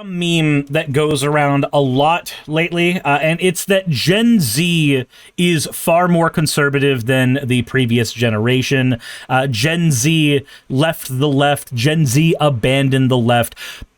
meme that goes around a lot lately, and it's that Gen Z is far more conservative than the previous generation. Gen Z left the left. Gen Z abandoned the left.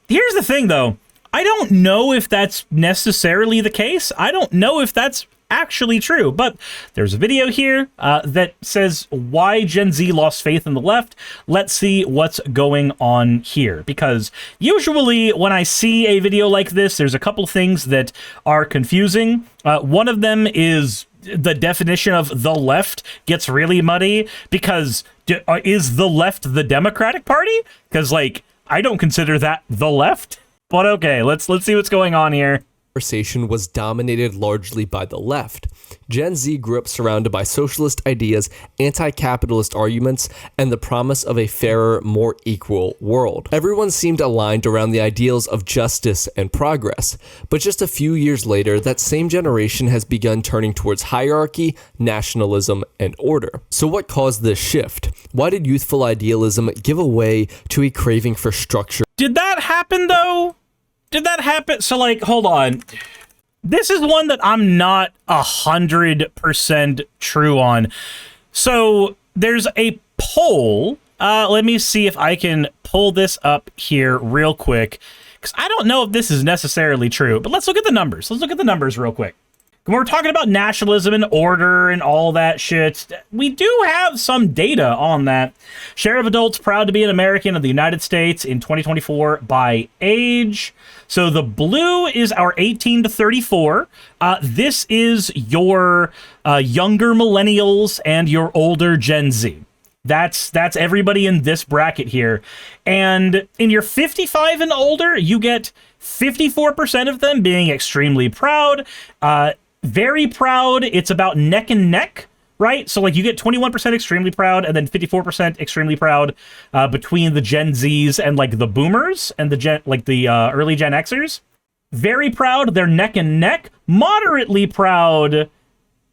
Here's the thing, though. I don't know if that's necessarily the case. I don't know if that's actually true, but there's a video here that says why Gen Z lost faith in the left. Let's see what's going on here, because usually when I see a video like this, there's a couple things that are confusing. One of them is the definition of the left gets really muddy, because is the left the Democratic Party? Because, like, I don't consider that the left. But okay, let's see what's going on here. Conversation was dominated largely by the left. Gen Z grew up surrounded by socialist ideas, anti-capitalist arguments, and the promise of a fairer, more equal world. Everyone seemed aligned around the ideals of justice and progress, but just a few years later, that same generation has begun turning towards hierarchy, nationalism, and order. So what caused this shift? Why did youthful idealism give way to a craving for structure? Did that happen, though? Did that happen? So, like, hold on. This is one that I'm not 100% true on. So, there's a poll. Let me see if I can pull this up here real quick, because I don't know if this is necessarily true, but let's look at the numbers. Let's look at the numbers real quick. When we're talking about nationalism and order and all that shit, we do have some data on that. Share of adults proud to be an American in the United States in 2024 by age. So the blue is our 18 to 34. This is your younger millennials and your older Gen Z. That's everybody in this bracket here. And in your 55 and older, you get 54% of them being extremely proud. Very proud, it's about neck and neck, right? So, like, you get 21% extremely proud and then 54% extremely proud between the Gen Zs and, like, the boomers and the early Gen Xers. Very proud, they're neck and neck. Moderately proud,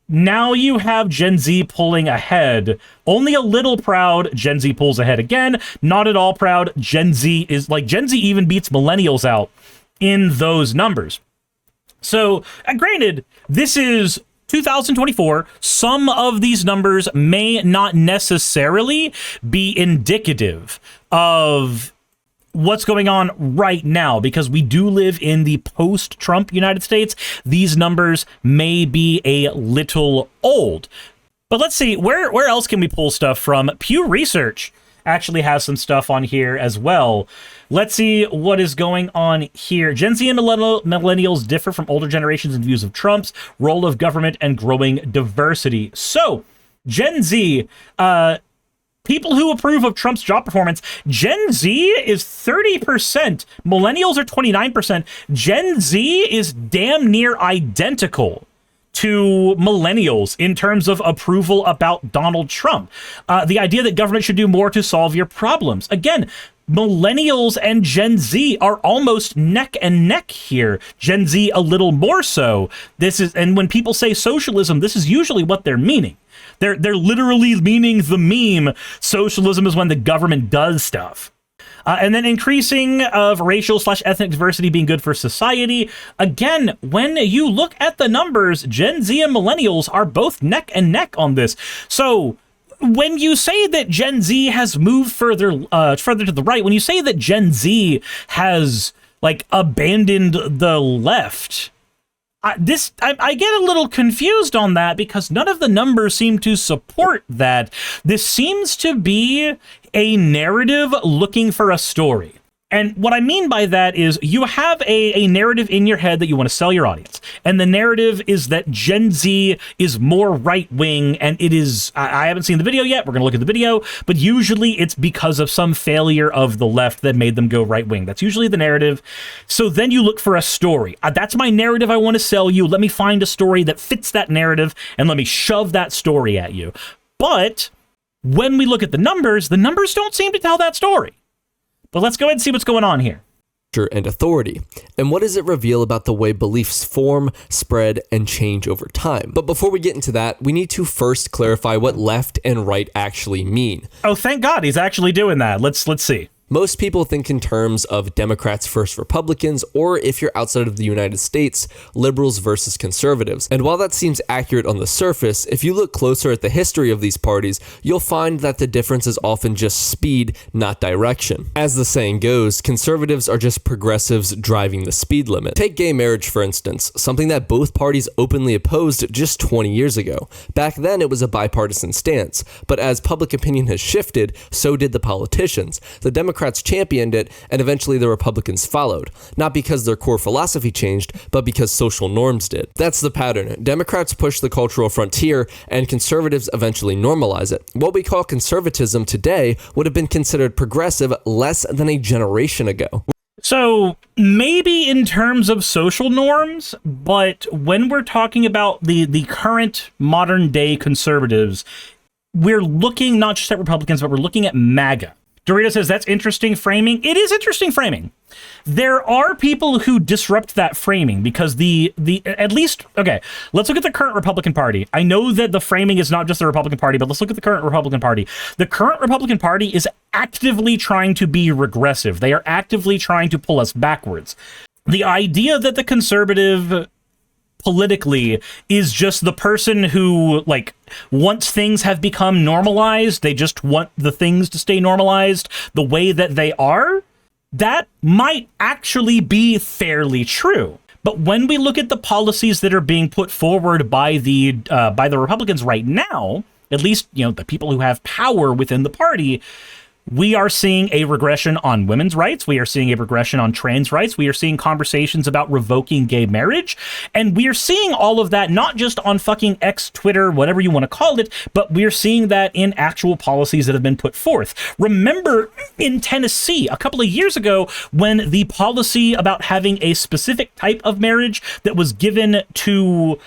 now you have Gen Z pulling ahead. Only a little proud, Gen Z pulls ahead again. Not at all proud, Gen Z even beats millennials out in those numbers. So, granted, this is 2024. Some of these numbers may not necessarily be indicative of what's going on right now, because we do live in the post-Trump United States. These numbers may be a little old. But let's see, where else can we pull stuff from? Pew Research actually has some stuff on here as well. Let's see what is going on here. Gen Z and millennials differ from older generations in views of Trump's role of government and growing diversity. So, Gen Z, people who approve of Trump's job performance, Gen Z is 30%. Millennials are 29%. Gen Z is damn near identical to millennials in terms of approval about Donald Trump. The idea that government should do more to solve your problems. Again, millennials and Gen Z are almost neck and neck here. Gen Z a little more so. And when people say socialism, this is usually what they're meaning. They're literally meaning the meme, socialism is when the government does stuff. And then increasing of racial/ethnic diversity being good for society. Again, when you look at the numbers, Gen Z and millennials are both neck and neck on this. So when you say that Gen Z has moved further to the right, when you say that Gen Z has, like, abandoned the left, I get a little confused on that, because none of the numbers seem to support that. This seems to be a narrative looking for a story. And what I mean by that is you have a narrative in your head that you want to sell your audience. And the narrative is that Gen Z is more right-wing, and it is, I haven't seen the video yet, we're going to look at the video, but usually it's because of some failure of the left that made them go right-wing. That's usually the narrative. So then you look for a story. That's my narrative I want to sell you. Let me find a story that fits that narrative, and let me shove that story at you. But when we look at the numbers don't seem to tell that story. But let's go ahead and see what's going on here. And authority. And what does it reveal about the way beliefs form, spread, and change over time? But before we get into that, we need to first clarify what left and right actually mean. Oh, thank God he's actually doing that. Let's see. Most people think in terms of Democrats versus Republicans, or if you're outside of the United States, liberals versus conservatives. And while that seems accurate on the surface, if you look closer at the history of these parties, you'll find that the difference is often just speed, not direction. As the saying goes, conservatives are just progressives driving the speed limit. Take gay marriage, for instance, something that both parties openly opposed just 20 years ago. Back then, it was a bipartisan stance, but as public opinion has shifted, so did the politicians. The Democrats championed it, and eventually the Republicans followed. Not because their core philosophy changed, but because social norms did. That's the pattern. Democrats push the cultural frontier, and conservatives eventually normalize it. What we call conservatism today would have been considered progressive less than a generation ago. So maybe in terms of social norms, but when we're talking about the current modern day conservatives, we're looking not just at Republicans, but we're looking at MAGA. Dorito says, that's interesting framing. It is interesting framing. There are people who disrupt that framing because at least, okay, let's look at the current Republican Party. I know that the framing is not just the Republican Party, but let's look at the current Republican Party. The current Republican Party is actively trying to be regressive. They are actively trying to pull us backwards. The idea that the conservative politically is just the person who, like, once things have become normalized, they just want the things to stay normalized the way that they are, that might actually be fairly true. But when we look at the policies that are being put forward by the Republicans right now, at least, you know, the people who have power within the party, we are seeing a regression on women's rights. We are seeing a regression on trans rights. We are seeing conversations about revoking gay marriage. And we are seeing all of that not just on fucking X, Twitter, whatever you want to call it, but we are seeing that in actual policies that have been put forth. Remember in Tennessee a couple of years ago when the policy about having a specific type of marriage that was given to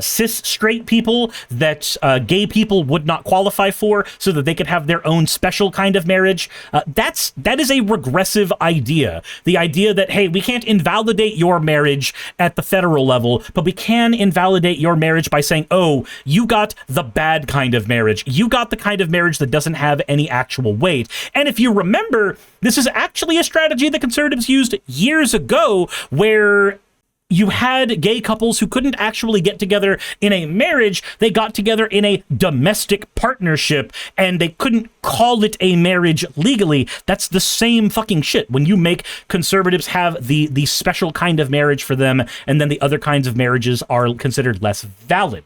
cis straight people that gay people would not qualify for so that they could have their own special kind of marriage. That is a regressive idea. The idea that, hey, we can't invalidate your marriage at the federal level, but we can invalidate your marriage by saying, oh, you got the bad kind of marriage. You got the kind of marriage that doesn't have any actual weight. And if you remember, this is actually a strategy that conservatives used years ago where you had gay couples who couldn't actually get together in a marriage. They got together in a domestic partnership, and they couldn't call it a marriage legally. That's the same fucking shit. When you make conservatives have the special kind of marriage for them, and then the other kinds of marriages are considered less valid.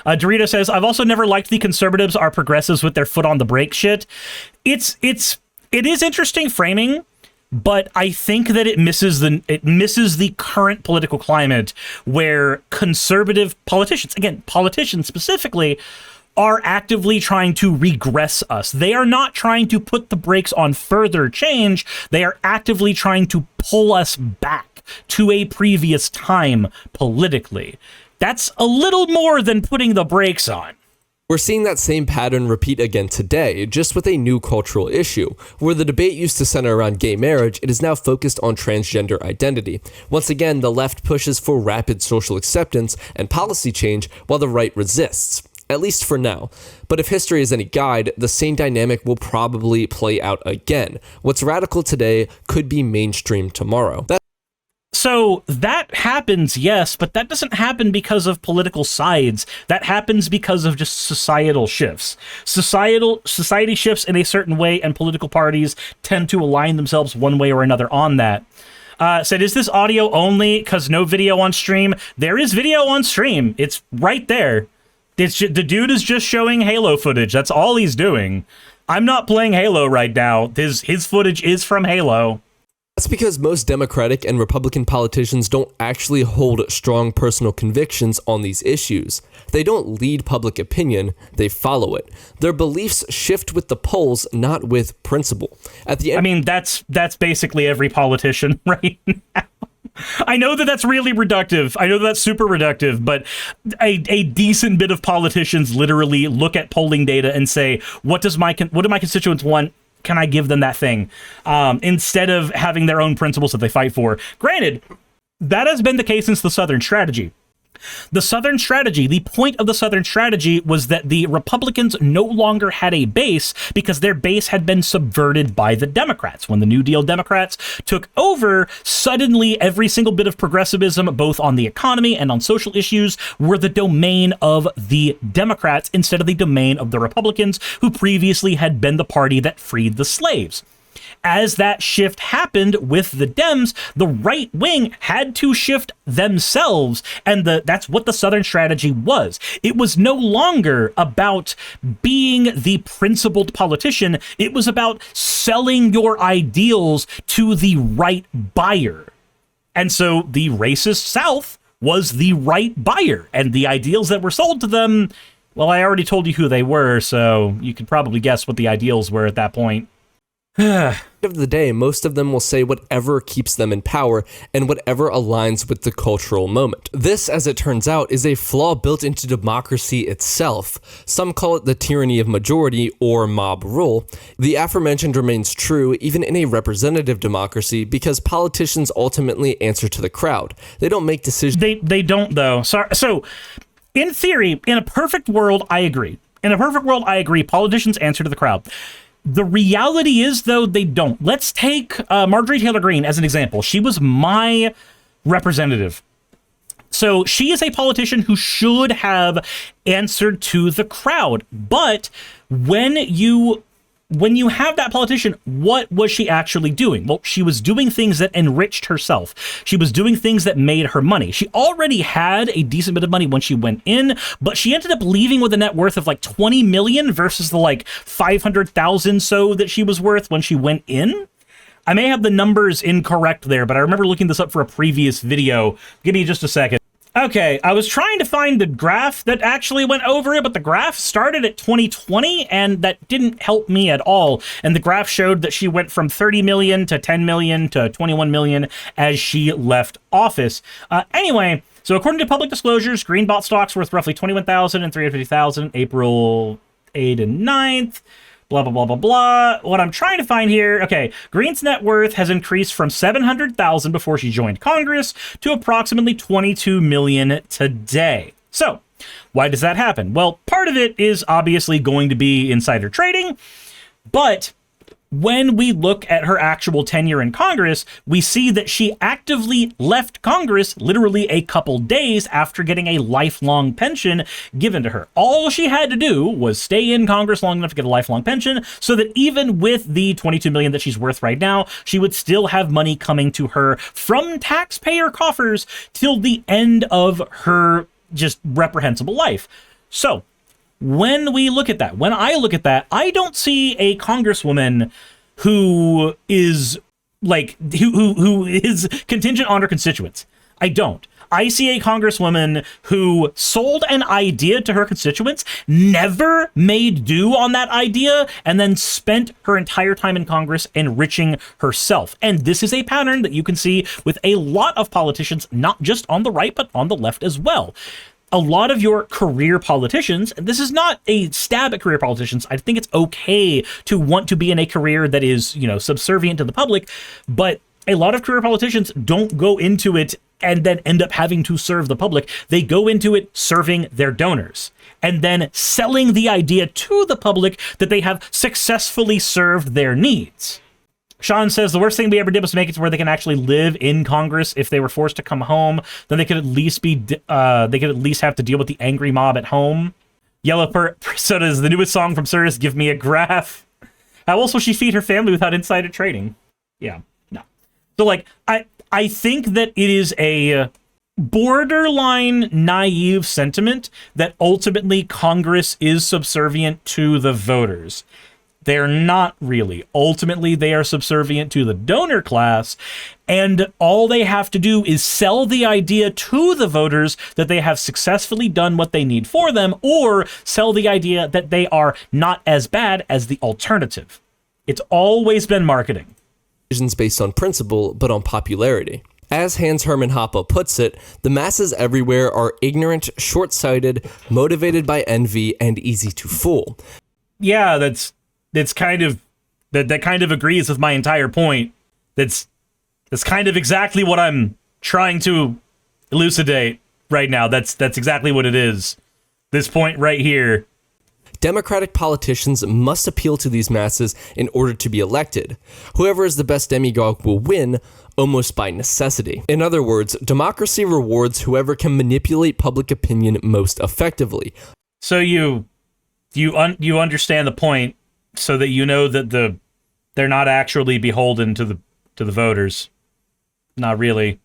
Dorito says, I've also never liked the conservatives are progressives with their foot on the brake shit. It is interesting framing, but I think that it misses the current political climate where conservative politicians, again, politicians specifically, are actively trying to regress us. They are not trying to put the brakes on further change. They are actively trying to pull us back to a previous time politically. That's a little more than putting the brakes on. We're seeing that same pattern repeat again today, just with a new cultural issue. Where the debate used to center around gay marriage, it is now focused on transgender identity. Once again, the left pushes for rapid social acceptance and policy change, while the right resists. At least for now. But if history is any guide, the same dynamic will probably play out again. What's radical today could be mainstream tomorrow. So that happens, yes, but that doesn't happen because of political sides. That happens because of just societal shifts. Society shifts in a certain way, and political parties tend to align themselves one way or another on that. Said, is this audio only? Because no video on stream. There is video on stream. It's right there. The dude is just showing Halo footage. That's all he's doing. I'm not playing Halo right now. His footage is from Halo. That's because most Democratic and Republican politicians don't actually hold strong personal convictions on these issues. They don't lead public opinion, they follow it. Their beliefs shift with the polls, not with principle. At the end, I mean, that's basically every politician right now. I know that that's really reductive. I know that's super reductive, but a decent bit of politicians literally look at polling data and say, what do my constituents want? Can I give them that thing? Instead of having their own principles that they fight for. Granted, that has been the case since the Southern Strategy. The Southern strategy, the point of the Southern strategy was that the Republicans no longer had a base because their base had been subverted by the Democrats. When the New Deal Democrats took over, suddenly every single bit of progressivism, both on the economy and on social issues, were the domain of the Democrats instead of the domain of the Republicans, who previously had been the party that freed the slaves. As that shift happened with the Dems, the right wing had to shift themselves, and that's what the Southern strategy was. It was no longer about being the principled politician. It was about selling your ideals to the right buyer. And so the racist South was the right buyer, and the ideals that were sold to them, well, I already told you who they were, so you could probably guess what the ideals were at that point. End of the day, most of them will say whatever keeps them in power and whatever aligns with the cultural moment. This, as it turns out, is a flaw built into democracy itself. Some call it the tyranny of majority or mob rule. The aforementioned remains true even in a representative democracy because politicians ultimately answer to the crowd. They don't make decisions. They don't, though. So, in theory, in a perfect world, I agree. In a perfect world, I agree. Politicians answer to the crowd. The reality is, though, they don't. Let's take Marjorie Taylor Greene as an example. She was my representative. So she is a politician who should have answered to the crowd. But when you have that politician, what was she actually doing? Well, she was doing things that enriched herself. She was doing things that made her money. She already had a decent bit of money when she went in, but she ended up leaving with a net worth of like 20 million versus the like 500,000 so that she was worth when she went in. I may have the numbers incorrect there, but I remember looking this up for a previous video. Give me just a second. Okay, I was trying to find the graph that actually went over it, but the graph started at 2020, and that didn't help me at all. And the graph showed that she went from 30 million to 10 million to 21 million as she left office. Anyway, so according to public disclosures, Green bought stocks worth roughly 21,000 and 350,000 April 8th and 9th. Blah, blah, blah, blah, blah. What I'm trying to find here, okay, Greene's net worth has increased from 700,000 before she joined Congress to approximately 22 million today. So, why does that happen? Well, part of it is obviously going to be insider trading, but when we look at her actual tenure in Congress, we see that she actively left Congress literally a couple days after getting a lifelong pension given to her. All she had to do was stay in Congress long enough to get a lifelong pension so that even with the 22 million that she's worth right now, she would still have money coming to her from taxpayer coffers till the end of her just reprehensible life. So, when we look at that, when I look at that, I don't see a congresswoman who is like who is contingent on her constituents. I don't. I see a congresswoman who sold an idea to her constituents, never made due on that idea, and then spent her entire time in Congress enriching herself. And this is a pattern that you can see with a lot of politicians, not just on the right, but on the left as well. A lot of your career politicians, and this is not a stab at career politicians, I think it's okay to want to be in a career that is, subservient to the public, but a lot of career politicians don't go into it and then end up having to serve the public. They go into it serving their donors and then selling the idea to the public that they have successfully served their needs. Sean says the worst thing we ever did was make it to where they can actually live in Congress. If they were forced to come home, then they could at least have to deal with the angry mob at home. Yellow so does the newest song from Suris, Give Me a Graph. How else will she feed her family without insider trading? Yeah, no. So I think that it is a borderline naive sentiment that ultimately Congress is subservient to the voters. They're not really. Ultimately, they are subservient to the donor class, and all they have to do is sell the idea to the voters that they have successfully done what they need for them, or sell the idea that they are not as bad as the alternative. It's always been marketing. Decisions based on principle, but on popularity. As Hans Hermann Hoppe puts it, the masses everywhere are ignorant, short-sighted, motivated by envy, and easy to fool. Yeah, that kind of agrees with my entire point. That's kind of exactly what I'm trying to elucidate. right now. That's exactly what it is. This point right here. Democratic politicians must appeal to these masses in order to be elected. Whoever is the best demagogue will win, almost by necessity. In other words, democracy rewards whoever can manipulate public opinion most effectively. So you understand the point, so that you know that they're not actually beholden to the voters. Not really.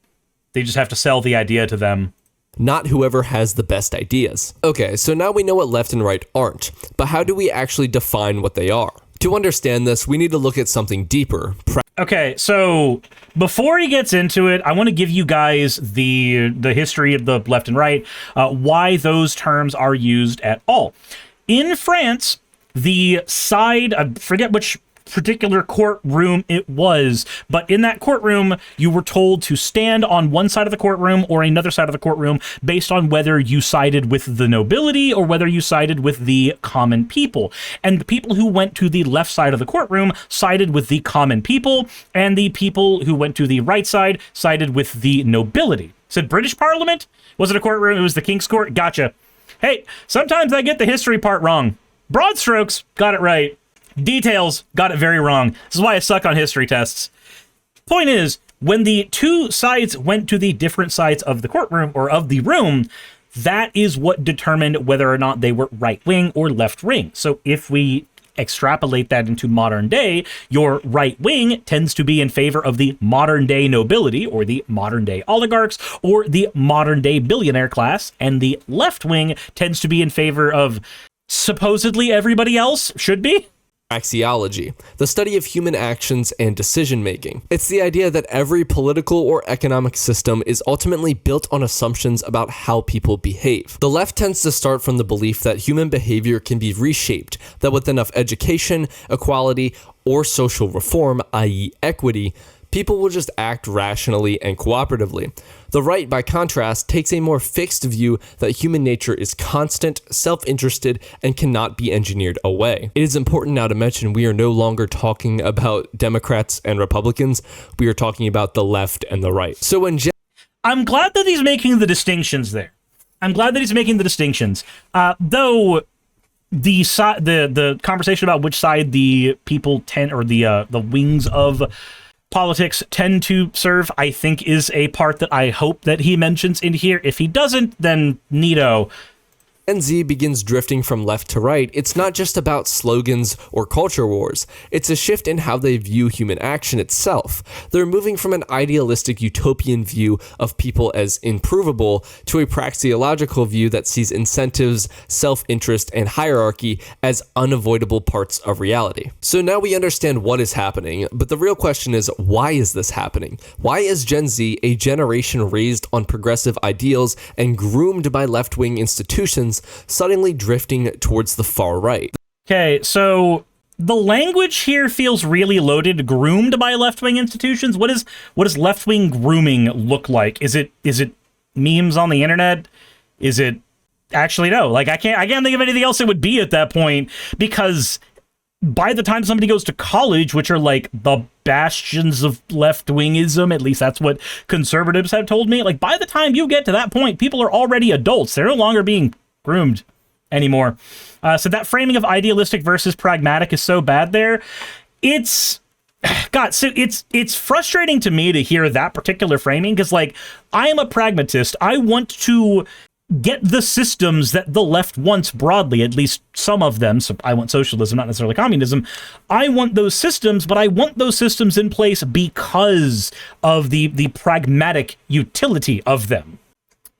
They just have to sell the idea to them. Not whoever has the best ideas. Okay, so now we know what left and right aren't, but how do we actually define what they are? To understand this, we need to look at something deeper. Okay, so before he gets into it, I want to give you guys the history of the left and right, why those terms are used at all. In France, the side, I forget which particular courtroom it was, but in that courtroom, you were told to stand on one side of the courtroom or another side of the courtroom based on whether you sided with the nobility or whether you sided with the common people. And the people who went to the left side of the courtroom sided with the common people, and the people who went to the right side sided with the nobility. Said British Parliament? Was it a courtroom? It was the King's Court? Gotcha. Hey, sometimes I get the history part wrong. Broad strokes, got it right. Details, got it very wrong. This is why I suck on history tests. Point is, when the two sides went to the different sides of the courtroom or of the room, that is what determined whether or not they were right wing or left wing. So if we extrapolate that into modern day, your right wing tends to be in favor of the modern day nobility or the modern day oligarchs or the modern day billionaire class, and the left wing tends to be in favor of supposedly everybody else should be. Axiology, the study of human actions and decision-making. It's the idea that every political or economic system is ultimately built on assumptions about how people behave. The left tends to start from the belief that human behavior can be reshaped, that with enough education, equality, or social reform, i.e. equity, people will just act rationally and cooperatively. The right, by contrast, takes a more fixed view that human nature is constant, self-interested, and cannot be engineered away. It is important now to mention we are no longer talking about Democrats and Republicans, we are talking about the left and the right. So when I'm glad that he's making the distinctions there. Though the conversation about which side the people tend, or the wings of politics tend to serve, I think is a part that I hope that he mentions in here. If he doesn't, then neato. Gen Z begins drifting from left to right, it's not just about slogans or culture wars. It's a shift in how they view human action itself. They're moving from an idealistic utopian view of people as improvable to a praxeological view that sees incentives, self-interest, and hierarchy as unavoidable parts of reality. So now we understand what is happening, but the real question is, why is this happening? Why is Gen Z, a generation raised on progressive ideals and groomed by left-wing institutions, suddenly drifting towards the far right? Okay, so the language here feels really loaded. Groomed by left-wing institutions? What does left-wing grooming look like? Is it memes on the internet? Is it actually no? Like I can't think of anything else it would be at that point, because by the time somebody goes to college, which are like the bastions of left-wingism, at least that's what conservatives have told me, like by the time you get to that point, people are already adults. They're no longer being groomed anymore. So that framing of idealistic versus pragmatic is so bad there. It's frustrating to me to hear that particular framing, because like I am a pragmatist. I want to get the systems that the left wants broadly, at least some of them. So I want socialism, not necessarily communism. I want those systems, but I want those systems in place because of the pragmatic utility of them.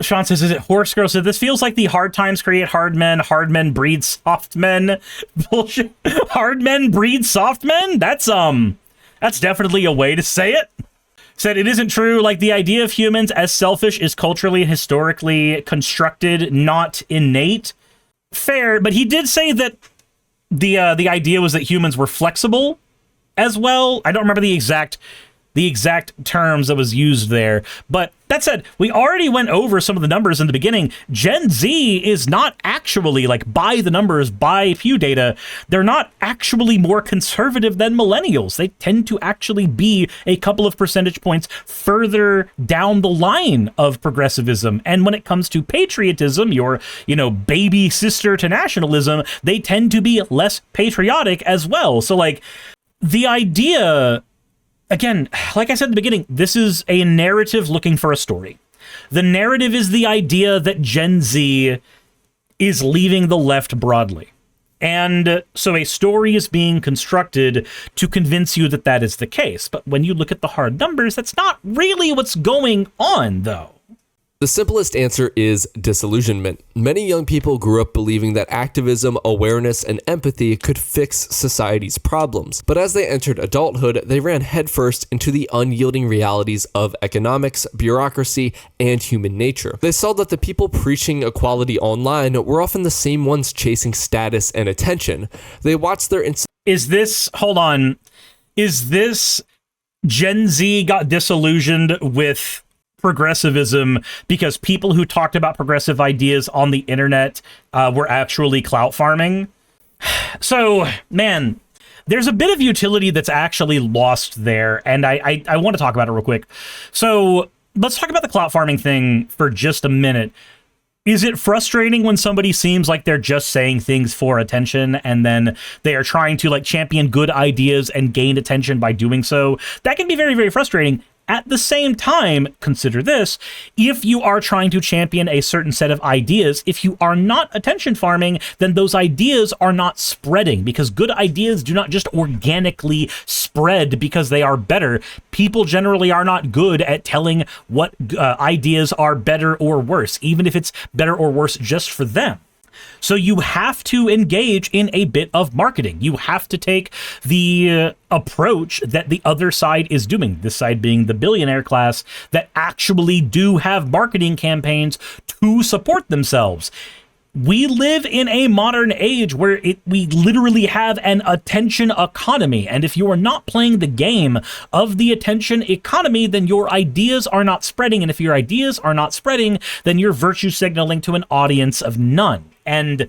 Sean says, is it Horse Girl? So this feels like the hard times create hard men breed soft men. Bullshit. Hard men breed soft men? That's definitely a way to say it. Said it isn't true. Like the idea of humans as selfish is culturally and historically constructed, not innate. Fair, but he did say that the idea was that humans were flexible as well. I don't remember the exact the exact terms that was used there. But that said, we already went over some of the numbers in the beginning. Gen Z is not actually, like, by the numbers, by Pew data, they're not actually more conservative than millennials. They tend to actually be a couple of percentage points further down the line of progressivism. And when it comes to patriotism, your, baby sister to nationalism, they tend to be less patriotic as well. So, like, the idea... Again, like I said at the beginning, this is a narrative looking for a story. The narrative is the idea that Gen Z is leaving the left broadly. And so a story is being constructed to convince you that that is the case. But when you look at the hard numbers, that's not really what's going on, though. The simplest answer is disillusionment. Many young people grew up believing that activism, awareness, and empathy could fix society's problems. But as they entered adulthood, they ran headfirst into the unyielding realities of economics, bureaucracy, and human nature. They saw that the people preaching equality online were often the same ones chasing status and attention. They watched their... Is this Gen Z got disillusioned with progressivism because people who talked about progressive ideas on the internet were actually clout farming? So, man, there's a bit of utility that's actually lost there, and I want to talk about it real quick. So let's talk about the clout farming thing for just a minute. Is it frustrating when somebody seems like they're just saying things for attention and then they are trying to, like, champion good ideas and gain attention by doing so? That can be very, very frustrating. At the same time, consider this: if you are trying to champion a certain set of ideas, if you are not attention farming, then those ideas are not spreading, because good ideas do not just organically spread because they are better. People generally are not good at telling what ideas are better or worse, even if it's better or worse just for them. So you have to engage in a bit of marketing. You have to take the approach that the other side is doing, this side being the billionaire class that actually do have marketing campaigns to support themselves. We live in a modern age where we literally have an attention economy. And if you are not playing the game of the attention economy, then your ideas are not spreading. And if your ideas are not spreading, then you're virtue signaling to an audience of none. And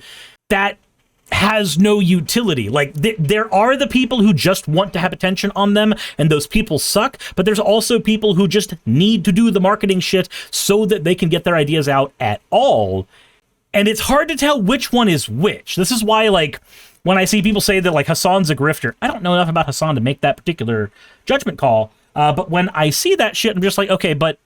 that has no utility. Like, there are the people who just want to have attention on them, and those people suck, but there's also people who just need to do the marketing shit so that they can get their ideas out at all. And it's hard to tell which one is which. This is why, like, when I see people say that, like, Hassan's a grifter, I don't know enough about Hassan to make that particular judgment call. But when I see that shit, I'm just like, okay, but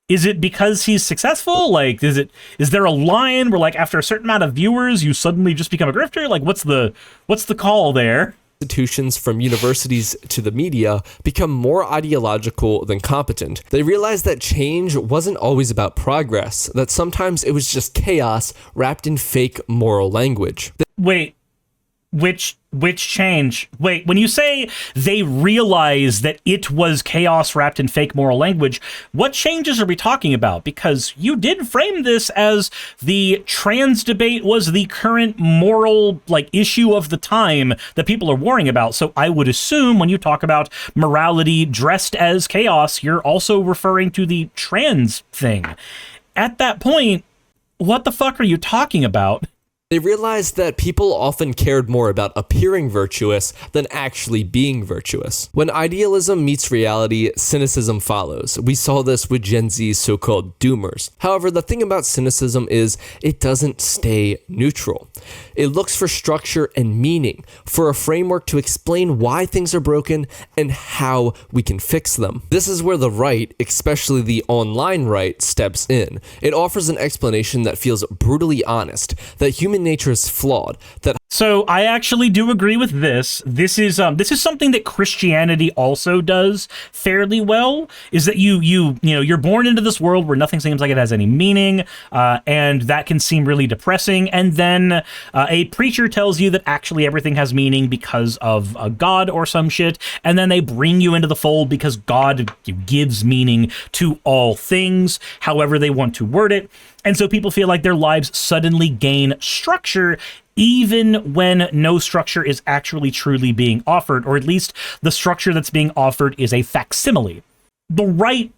is it because he's successful? Like, is there a line where, like, after a certain amount of viewers, you suddenly just become a grifter? Like, what's the call there? Institutions from universities to the media become more ideological than competent. They realized that change wasn't always about progress, that sometimes it was just chaos wrapped in fake moral language. Wait, which change? Wait, when you say they realize that it was chaos wrapped in fake moral language, what changes are we talking about? Because you did frame this as the trans debate was the current moral, like, issue of the time that people are worrying about. So I would assume when you talk about morality dressed as chaos, you're also referring to the trans thing. At that point, what the fuck are you talking about? They realized that people often cared more about appearing virtuous than actually being virtuous. When idealism meets reality, cynicism follows. We saw this with Gen Z's so-called doomers. However, the thing about cynicism is it doesn't stay neutral. It looks for structure and meaning, for a framework to explain why things are broken and how we can fix them. This is where the right, especially the online right, steps in. It offers an explanation that feels brutally honest, that human nature is flawed, that... So I actually do agree with this. This is something that Christianity also does fairly well, is that you're born into this world where nothing seems like it has any meaning, and that can seem really depressing. And then a preacher tells you that actually everything has meaning because of a God or some shit, and then they bring you into the fold because God gives meaning to all things, however they want to word it. And so people feel like their lives suddenly gain structure even when no structure is actually truly being offered, or at least the structure that's being offered is a facsimile. The right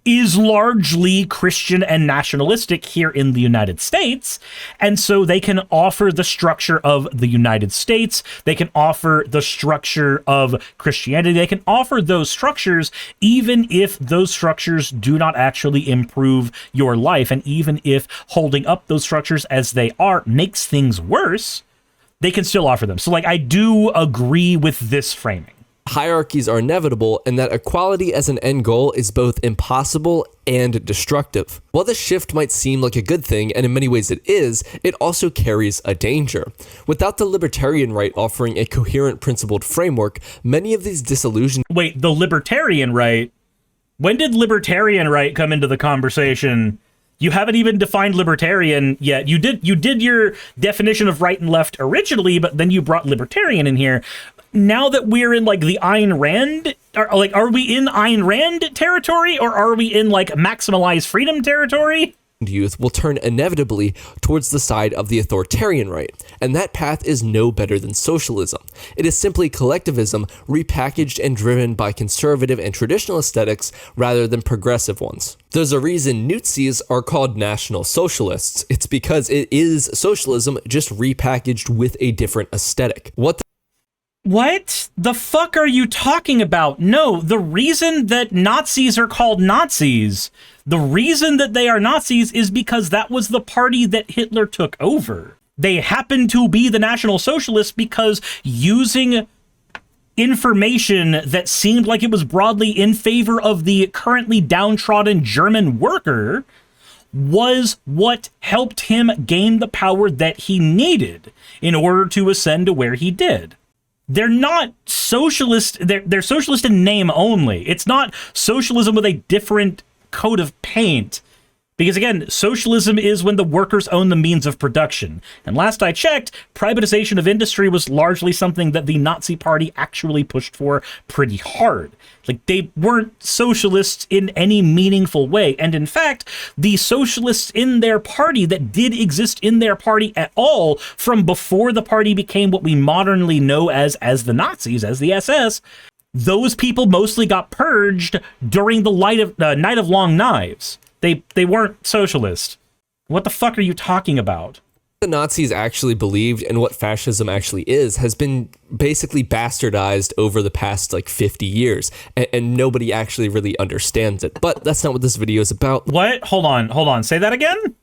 is largely Christian and nationalistic here in the United States, and so they can offer the structure of the United States, they can offer the structure of Christianity, they can offer those structures even if those structures do not actually improve your life, and even if holding up those structures as they are makes things worse, they can still offer them. So, like, I do agree with this framing. Hierarchies are inevitable, and that equality as an end goal is both impossible and destructive. While this shift might seem like a good thing, and in many ways it is, it also carries a danger. Without the libertarian right offering a coherent principled framework, many of these disillusioned— Wait, the libertarian right? When did libertarian right come into the conversation? You haven't even defined libertarian yet. You did your definition of right and left originally, but then you brought libertarian in here. Now that we're in, like, the Ayn Rand, are we in Ayn Rand territory, or are we in, like, maximalize freedom territory? Youth will turn inevitably towards the side of the authoritarian right, and that path is no better than socialism. It is simply collectivism repackaged and driven by conservative and traditional aesthetics rather than progressive ones. There's a reason Nazis are called National Socialists. It's because it is socialism just repackaged with a different aesthetic. What the fuck are you talking about? No, the reason that Nazis are called Nazis, the reason that they are Nazis is because that was the party that Hitler took over. They happen to be the National Socialists because using information that seemed like it was broadly in favor of the currently downtrodden German worker was what helped him gain the power that he needed in order to ascend to where he did. They're not socialist, they're socialist in name only. It's not socialism with a different coat of paint. Because again, socialism is when the workers own the means of production. And last I checked, privatization of industry was largely something that the Nazi Party actually pushed for pretty hard. Like, they weren't socialists in any meaningful way. And in fact, the socialists in their party that did exist in their party at all from before the party became what we modernly know as the Nazis, as the SS, those people mostly got purged during the Night of Long Knives. They weren't socialist. What the fuck are you talking about? The Nazis actually believed and what fascism actually is has been basically bastardized over the past, like, 50 years, and nobody actually really understands it. But that's not what this video is about. What? Hold on. Say that again?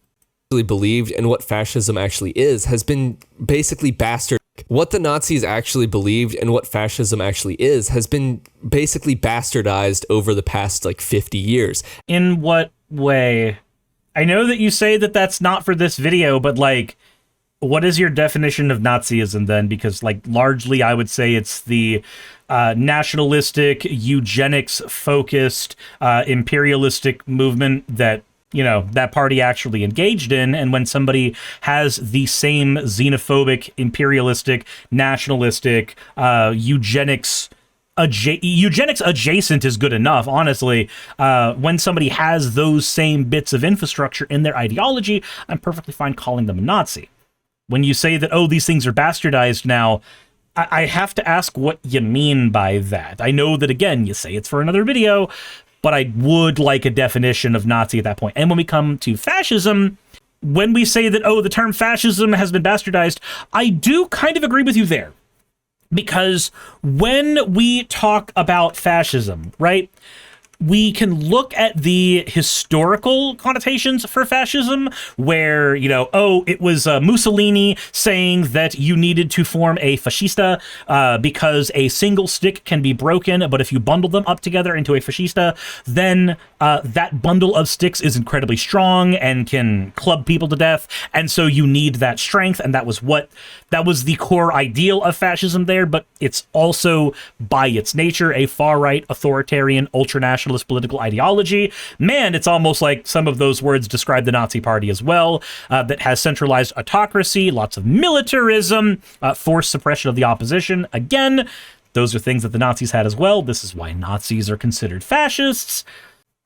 Believed and what fascism actually is has been basically bastardized. What the Nazis actually believed and what fascism actually is has been basically bastardized over the past, like, 50 years. In what way? I know that you say that that's not for this video, but, like, what is your definition of Nazism then? Because, like, largely I would say it's the nationalistic, eugenics-focused, imperialistic movement that, you know, that party actually engaged in. And when somebody has the same xenophobic, imperialistic, nationalistic, eugenics adjacent is good enough, honestly. When somebody has those same bits of infrastructure in their ideology, I'm perfectly fine calling them a Nazi. When you say that, oh, these things are bastardized now, I have to ask what you mean by that. I know that, again, you say it's for another video, but I would like a definition of Nazi at that point. And when we come to fascism, when we say that, oh, the term fascism has been bastardized, I do kind of agree with you there. Because when we talk about fascism, right, we can look at the historical connotations for fascism where, you know, oh, it was Mussolini saying that you needed to form a fascista because a single stick can be broken, but if you bundle them up together into a fascista, then that bundle of sticks is incredibly strong and can club people to death, and so you need that strength, and that was the core ideal of fascism there, but it's also, by its nature, a far-right, authoritarian, ultranationalist political ideology. Man, it's almost like some of those words describe the Nazi Party as well, that has centralized autocracy, lots of militarism, forced suppression of the opposition. Again, those are things that the Nazis had as well. This is why Nazis are considered fascists.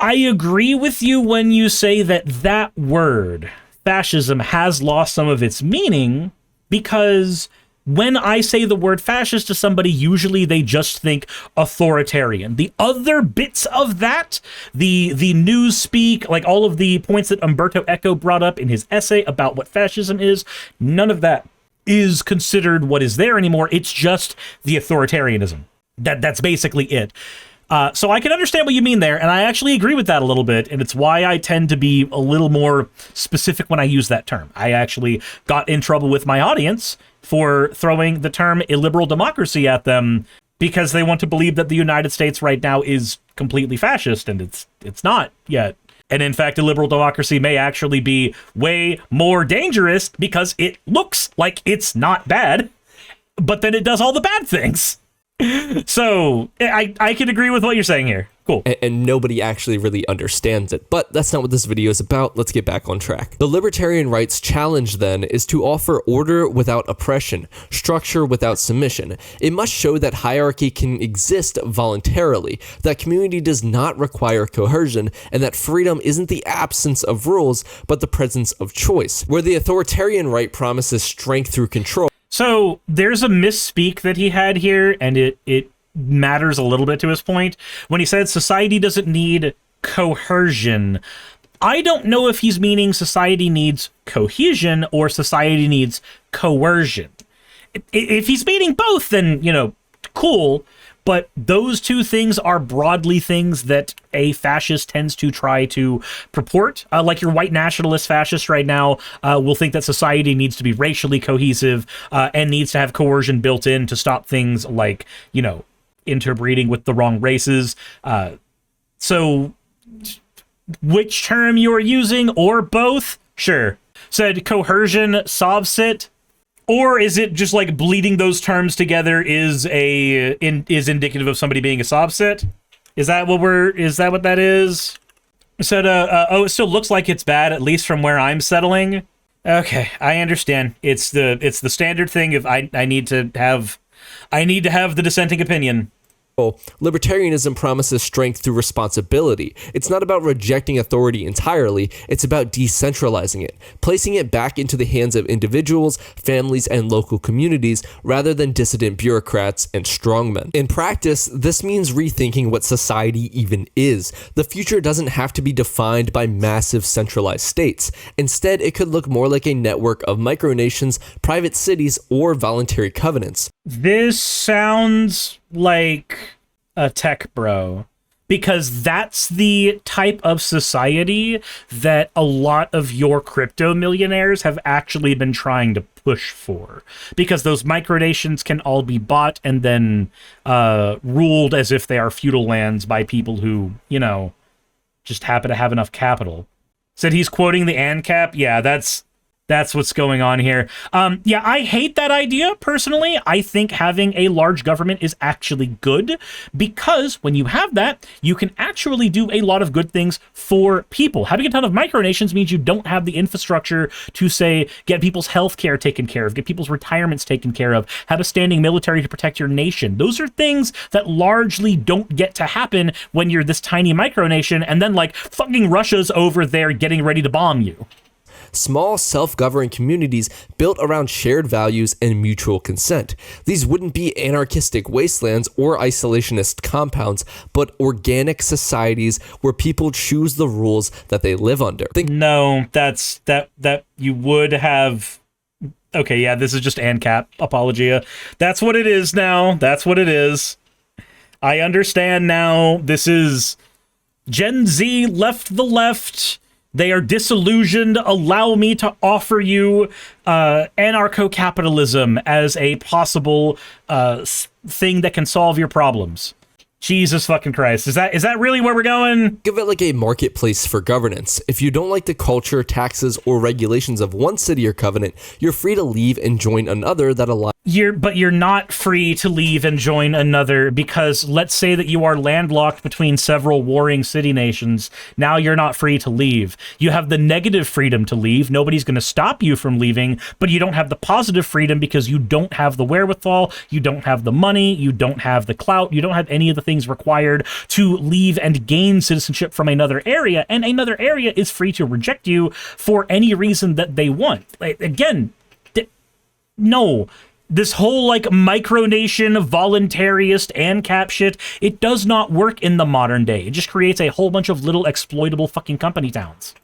I agree with you when you say that that word, fascism, has lost some of its meaning because when I say the word fascist to somebody, usually they just think authoritarian. The other bits of that, the news speak, like all of the points that Umberto Eco brought up in his essay about what fascism is, none of that is considered what is there anymore. It's just the authoritarianism. That's basically it. So I can understand what you mean there, and I actually agree with that a little bit, and it's why I tend to be a little more specific when I use that term. I actually got in trouble with my audience for throwing the term illiberal democracy at them because they want to believe that the United States right now is completely fascist, and it's not yet. And in fact, illiberal democracy may actually be way more dangerous because it looks like it's not bad, but then it does all the bad things. So I can agree with what you're saying here. Cool. And nobody actually really understands it. But that's not what this video is about. Let's get back on track. The libertarian rights challenge, then, is to offer order without oppression, structure without submission. It must show that hierarchy can exist voluntarily, that community does not require coercion, and that freedom isn't the absence of rules, but the presence of choice. Where the authoritarian right promises strength through control. So there's a misspeak that he had here, and it matters a little bit to his point. When he said society doesn't need coercion, I don't know if he's meaning society needs cohesion or society needs coercion. If he's meaning both, then, cool. But those two things are broadly things that a fascist tends to try to purport. Like your white nationalist fascist right now will think that society needs to be racially cohesive and needs to have coercion built in to stop things like, interbreeding with the wrong races. So which term you're using or both? Sure. Said coercion solves it. Or is it just like bleeding those terms together is indicative of somebody being a subset? Is that what that is? Said, it still looks like it's bad, at least from where I'm settling. Okay, I understand. It's the standard thing if I need to have the dissenting opinion. Libertarianism promises strength through responsibility. It's not about rejecting authority entirely, it's about decentralizing it, placing it back into the hands of individuals, families, and local communities, rather than dissident bureaucrats and strongmen. In practice, this means rethinking what society even is. The future doesn't have to be defined by massive centralized states. Instead, it could look more like a network of micronations, private cities, or voluntary covenants. This sounds like a tech bro, because that's the type of society that a lot of your crypto millionaires have actually been trying to push for, because those micronations can all be bought and then ruled as if they are feudal lands by people who, just happen to have enough capital. Said he's quoting the ANCAP. Yeah, that's what's going on here. Yeah, I hate that idea, personally. I think having a large government is actually good, because when you have that, you can actually do a lot of good things for people. Having a ton of micronations means you don't have the infrastructure to, say, get people's health care taken care of, get people's retirements taken care of, have a standing military to protect your nation. Those are things that largely don't get to happen when you're this tiny micronation, and then, fucking Russia's over there getting ready to bomb you. Small, self-governed communities built around shared values and mutual consent. These wouldn't be anarchistic wastelands or isolationist compounds, but organic societies where people choose the rules that they live under. No, that you would have... Okay, yeah, this is just ANCAP apologia. That's what it is now. That's what it is. I understand now. This is Gen Z left the left. They are disillusioned. Allow me to offer you anarcho-capitalism as a possible thing that can solve your problems. Jesus fucking Christ. Is that really where we're going? Give it like a marketplace for governance. If you don't like the culture, taxes, or regulations of one city or covenant, you're free to leave and join another that aligns. But you're not free to leave and join another, because let's say that you are landlocked between several warring city nations. Now you're not free to leave. You have the negative freedom to leave. Nobody's going to stop you from leaving, but you don't have the positive freedom because you don't have the wherewithal, you don't have the money, you don't have the clout, you don't have any of the things required to leave and gain citizenship from another area, and another area is free to reject you for any reason that they want. Again, No. This whole, like, micronation, voluntarist, ANCAP shit, it does not work in the modern day. It just creates a whole bunch of little exploitable fucking company towns.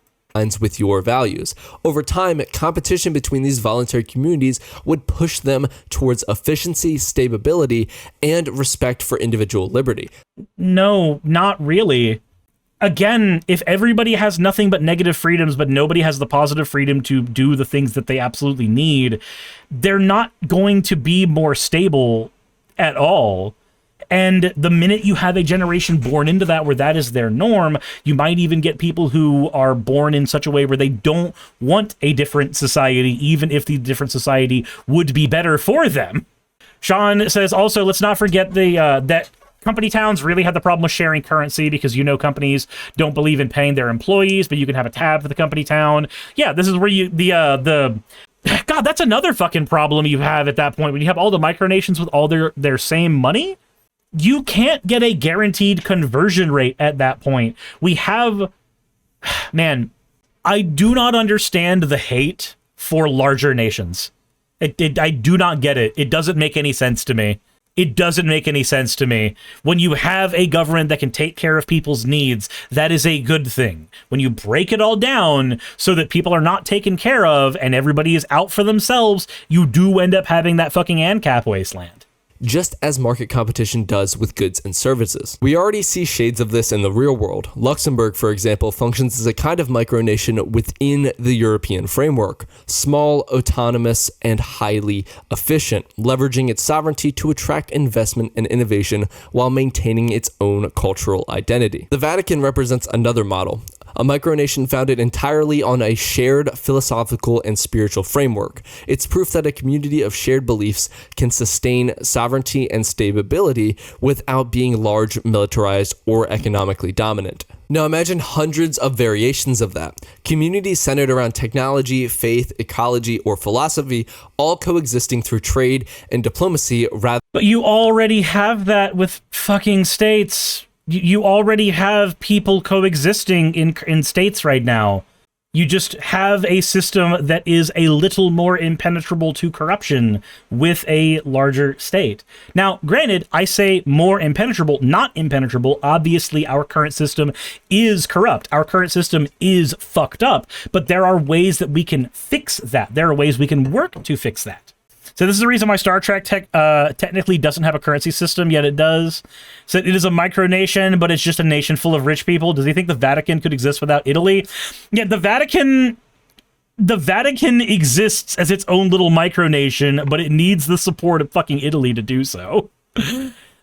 With your values. Over time, competition between these voluntary communities would push them towards efficiency, stability, and respect for individual liberty. No, not really. Again, if everybody has nothing but negative freedoms, but nobody has the positive freedom to do the things that they absolutely need, they're not going to be more stable at all. And the minute you have a generation born into that, where that is their norm, you might even get people who are born in such a way where they don't want a different society, even if the different society would be better for them. Sean says, also, let's not forget that company towns really had the problem with sharing currency, because companies don't believe in paying their employees, but you can have a tab for the company town. Yeah, this is where God, that's another fucking problem you have at that point. When you have all the micronations with all their same money, you can't get a guaranteed conversion rate at that point. We have... Man, I do not understand the hate for larger nations. I do not get it. It doesn't make any sense to me. It doesn't make any sense to me. When you have a government that can take care of people's needs, that is a good thing. When you break it all down so that people are not taken care of and everybody is out for themselves, you do end up having that fucking ANCAP wasteland. Just as market competition does with goods and services. We already see shades of this in the real world. Luxembourg, for example, functions as a kind of micronation within the European framework. Small, autonomous, and highly efficient, leveraging its sovereignty to attract investment and innovation while maintaining its own cultural identity. The Vatican represents another model, a micronation founded entirely on a shared philosophical and spiritual framework. It's proof that a community of shared beliefs can sustain sovereignty and stability without being large, militarized, or economically dominant. Now imagine hundreds of variations of that. Communities centered around technology, faith, ecology, or philosophy, all coexisting through trade and diplomacy rather. But you already have that with fucking states. You already have people coexisting in states right now. You just have a system that is a little more impenetrable to corruption with a larger state. Now, granted, I say more impenetrable, not impenetrable. Obviously, our current system is corrupt. Our current system is fucked up, but there are ways that we can fix that. There are ways we can work to fix that. So this is the reason why Star Trek technically doesn't have a currency system, yet it does. So it is a micronation, but it's just a nation full of rich people. Does he think the Vatican could exist without Italy? Yeah, the Vatican exists as its own little micronation, but it needs the support of fucking Italy to do so.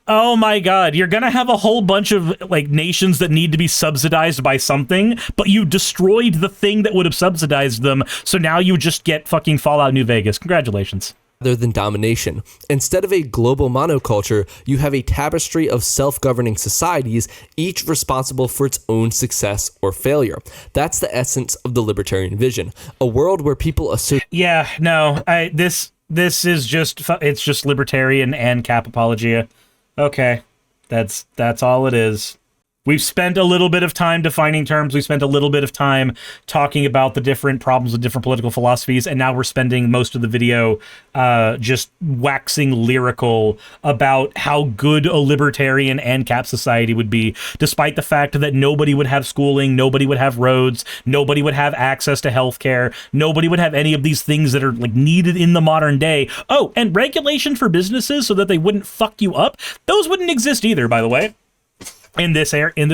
Oh my god, you're gonna have a whole bunch of, like, nations that need to be subsidized by something, but you destroyed the thing that would have subsidized them, so now you just get fucking Fallout New Vegas. Congratulations. Rather than domination. Instead of a global monoculture, you have a tapestry of self-governing societies, each responsible for its own success or failure. That's the essence of the libertarian vision. A world where people associate... Yeah, no, this is just, it's just libertarian and cap apologia. Okay, that's all it is. We've spent a little bit of time defining terms. We spent a little bit of time talking about the different problems with different political philosophies, and now we're spending most of the video just waxing lyrical about how good a libertarian ANCAP society would be, despite the fact that nobody would have schooling, nobody would have roads, nobody would have access to healthcare, nobody would have any of these things that are, like, needed in the modern day. Oh, and regulation for businesses so that they wouldn't fuck you up. Those wouldn't exist either, by the way. In this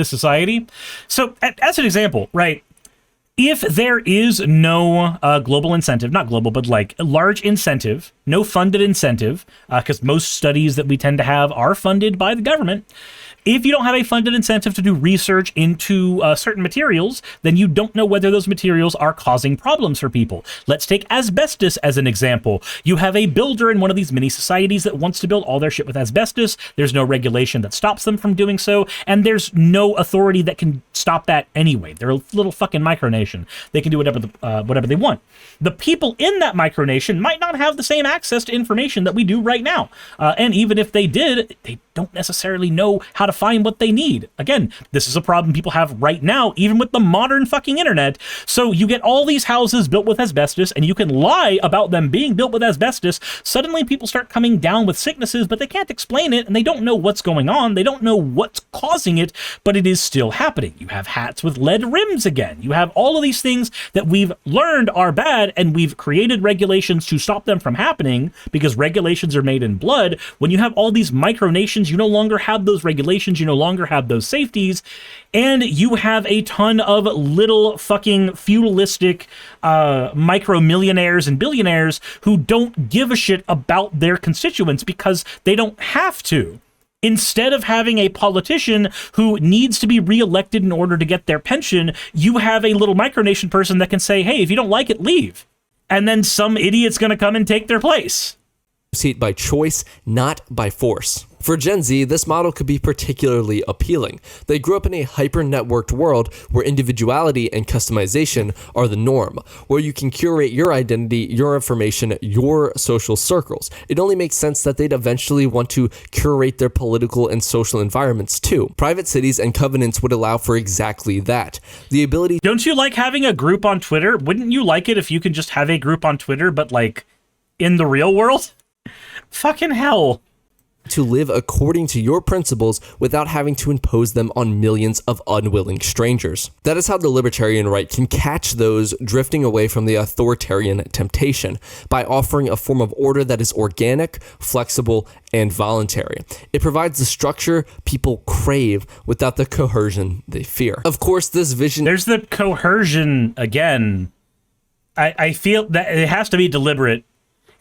society. So as an example, right, if there is no global incentive, not global, but like a large incentive, no funded incentive, because most studies that we tend to have are funded by the government. If you don't have a funded incentive to do research into certain materials, then you don't know whether those materials are causing problems for people. Let's take asbestos as an example. You have a builder in one of these mini societies that wants to build all their shit with asbestos. There's no regulation that stops them from doing so, and there's no authority that can stop that anyway. They're a little fucking micronation. They can do whatever they want. The people in that micronation might not have the same access to information that we do right now. And even if they did, they don't necessarily know how to to find what they need. Again, this is a problem people have right now, even with the modern fucking internet. So you get all these houses built with asbestos, and you can lie about them being built with asbestos. Suddenly people start coming down with sicknesses, but they can't explain it, and they don't know what's going on. They don't know what's causing it, but it is still happening. You have hats with lead rims again. You have all of these things that we've learned are bad, and we've created regulations to stop them from happening, because regulations are made in blood. When you have all these micronations, you no longer have those regulations, you no longer have those safeties, and you have a ton of little fucking feudalistic micro millionaires and billionaires who don't give a shit about their constituents because they don't have to. Instead of having a politician who needs to be reelected in order to get their pension, you have a little micronation person that can say, hey, if you don't like it, leave. And then some idiot's going to come and take their place. Seat by choice, not by force. For Gen Z, this model could be particularly appealing. They grew up in a hyper-networked world where individuality and customization are the norm, where you can curate your identity, your information, your social circles. It only makes sense that they'd eventually want to curate their political and social environments too. Private cities and covenants would allow for exactly that. The ability— Don't you like having a group on Twitter? Wouldn't you like it if you could just have a group on Twitter, but like in the real world? Fucking hell. To live according to your principles without having to impose them on millions of unwilling strangers. That is how the libertarian right can catch those drifting away from the authoritarian temptation, by offering a form of order that is organic, flexible, and voluntary. It provides the structure people crave without the coercion they fear. Of course, this vision— There's the coercion again. I feel that it has to be deliberate.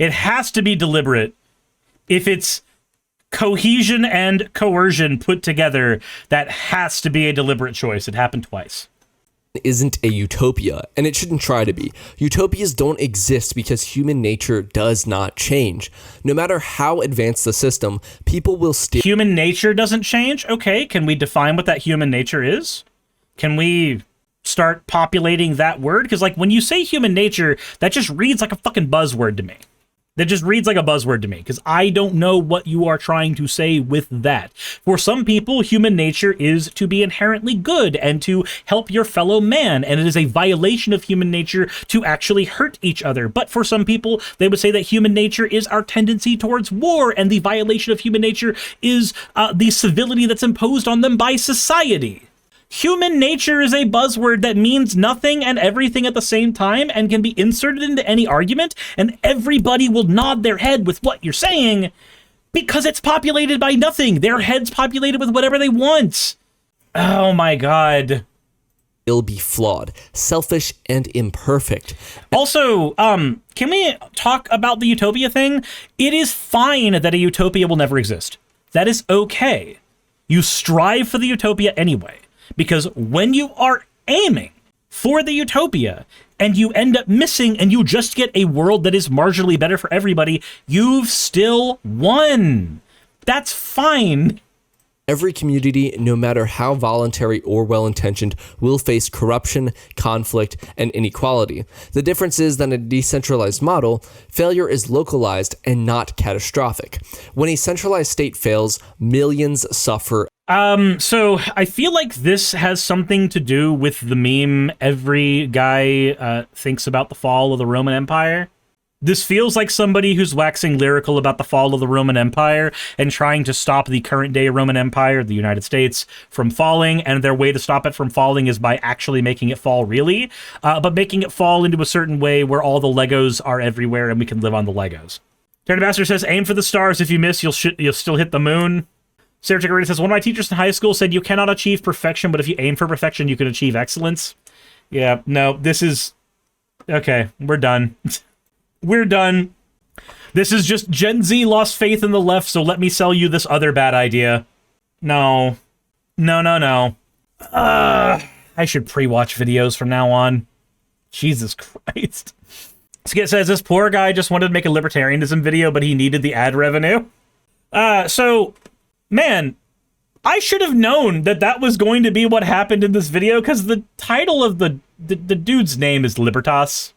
It has to be deliberate. If it's cohesion and coercion put together, that has to be a deliberate choice. It happened twice. Isn't a utopia, and it shouldn't try to be. Utopias don't exist because human nature does not change. No matter how advanced the system, people will still— Human nature doesn't change? Okay, can we define what that human nature is? Can we start populating that word? Because like when you say human nature, that just reads like a fucking buzzword to me. That just reads like a buzzword to me, because I don't know what you are trying to say with that. For some people, human nature is to be inherently good and to help your fellow man, and it is a violation of human nature to actually hurt each other. But for some people, they would say that human nature is our tendency towards war, and the violation of human nature is the civility that's imposed on them by society. Human nature is a buzzword that means nothing and everything at the same time and can be inserted into any argument, and everybody will nod their head with what you're saying because it's populated by nothing. Their head's populated with whatever they want. Oh my God. It'll be flawed, selfish, and imperfect. Also, can we talk about the utopia thing? It is fine that a utopia will never exist. That is okay. You strive for the utopia anyway. Because when you are aiming for the utopia and you end up missing and you just get a world that is marginally better for everybody, you've still won. That's fine. Every community, no matter how voluntary or well-intentioned, will face corruption, conflict, and inequality. The difference is that in a decentralized model, failure is localized and not catastrophic. When a centralized state fails, millions suffer. So I feel like this has something to do with the meme every guy thinks about the fall of the Roman Empire. This feels like somebody who's waxing lyrical about the fall of the Roman Empire and trying to stop the current day Roman Empire, the United States, from falling, and their way to stop it from falling is by actually making it fall really, but making it fall into a certain way where all the Legos are everywhere and we can live on the Legos. Terry Bastard says, aim for the stars. If you miss, you'll still hit the moon. Sarah Chigarita says, one of my teachers in high school said you cannot achieve perfection, but if you aim for perfection, you can achieve excellence. Yeah, no, this is... Okay, we're done. We're done. This is just Gen Z lost faith in the left, so let me sell you this other bad idea. No. No. I should pre-watch videos from now on. Jesus Christ. Skit says, this poor guy just wanted to make a libertarianism video, but he needed the ad revenue. Man, I should have known that that was going to be what happened in this video, because the title of the dude's name is Libertas.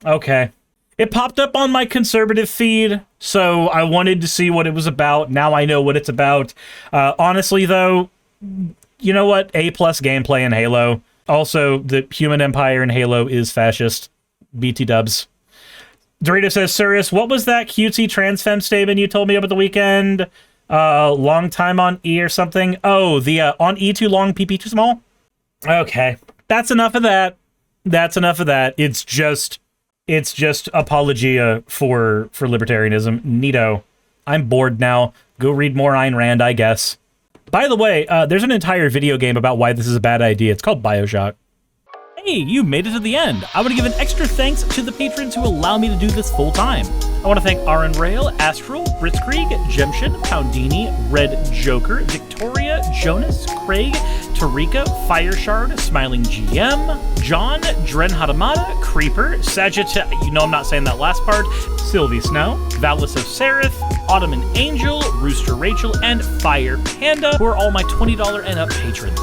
Okay. It popped up on my conservative feed, so I wanted to see what it was about. Now I know what it's about. Honestly, though, you know what? A+ gameplay in Halo. Also, the human empire in Halo is fascist. BT dubs. Dorito says, Suris, what was that cutesy transfem statement you told me about the weekend? Long time on E or something? Oh, the on E too long, PP too small? Okay. That's enough of that. That's enough of that. It's just apologia for libertarianism. Neato. I'm bored now. Go read more Ayn Rand, I guess. By the way, there's an entire video game about why this is a bad idea. It's called BioShock. Hey, you made it to the end. I want to give an extra thanks to the patrons who allow me to do this full time. I want to thank Aaron Rail, Astral, Britzkrieg, Jemshin, Poundini, Red Joker, Victoria, Jonas, Craig, Tarika, Fireshard, Smiling GM, John, Dren Hadamada, Creeper, Sagitta, you know I'm not saying that last part, Sylvie Snow, Valis of Seraph, Ottoman Angel, Rooster Rachel, and Fire Panda, who are all my $20 and up patrons.